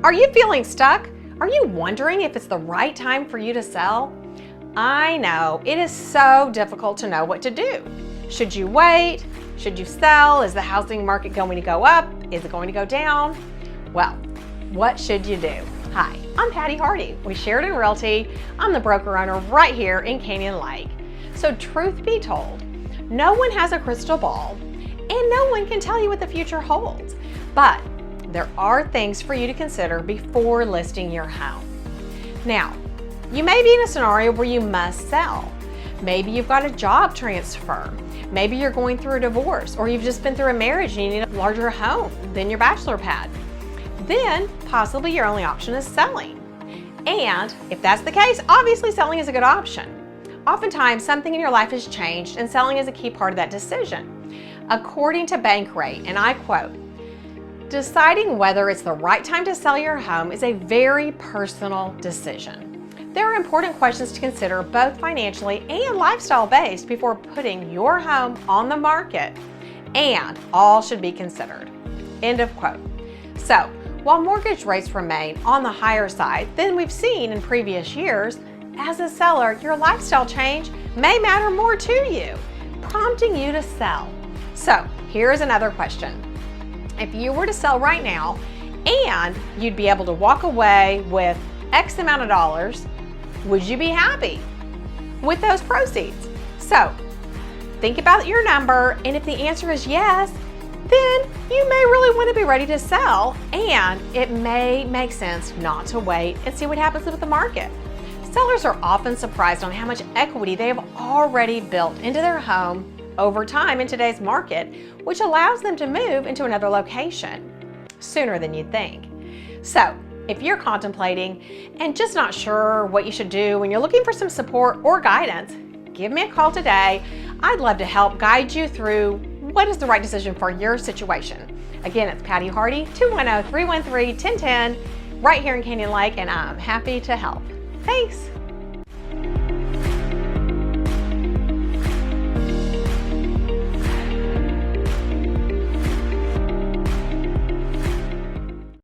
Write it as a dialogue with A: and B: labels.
A: Are you feeling stuck? Are you wondering if it's the right time for you to sell? I know, it is so difficult to know what to do. Should you wait? Should you sell? Is the housing market going to go up? Is it going to go down? Well, what should you do? Hi, I'm Patty Hardy with Sheridan Realty. I'm the broker owner right here in Canyon Lake. So truth be told, no one has a crystal ball and no one can tell you what the future holds. But there are things for you to consider before listing your home. Now, you may be in a scenario where you must sell. Maybe you've got a job transfer. Maybe you're going through a divorce, or you've just been through a marriage and you need a larger home than your bachelor pad. Then possibly your only option is selling. And if that's the case, obviously selling is a good option. Oftentimes something in your life has changed and selling is a key part of that decision. According to Bankrate, and I quote, "Deciding whether it's the right time to sell your home is a very personal decision. There are important questions to consider both financially and lifestyle based before putting your home on the market, and all should be considered." End of quote. So, while mortgage rates remain on the higher side than we've seen in previous years, as a seller, your lifestyle change may matter more to you, prompting you to sell. So, here's another question. If you were to sell right now and you'd be able to walk away with X amount of dollars, would you be happy with those proceeds? So think about your number, and if the answer is yes, then you may really want to be ready to sell, and it may make sense not to wait and see what happens with the market. Sellers are often surprised on how much equity they have already built into their home over time in today's market, which allows them to move into another location sooner than you'd think. So if you're contemplating and just not sure what you should do when you're looking for some support or guidance, give me a call today. I'd love to help guide you through what is the right decision for your situation. Again, it's Patty Hardy, 210-313-1010, right here in Canyon Lake, and I'm happy to help. Thanks.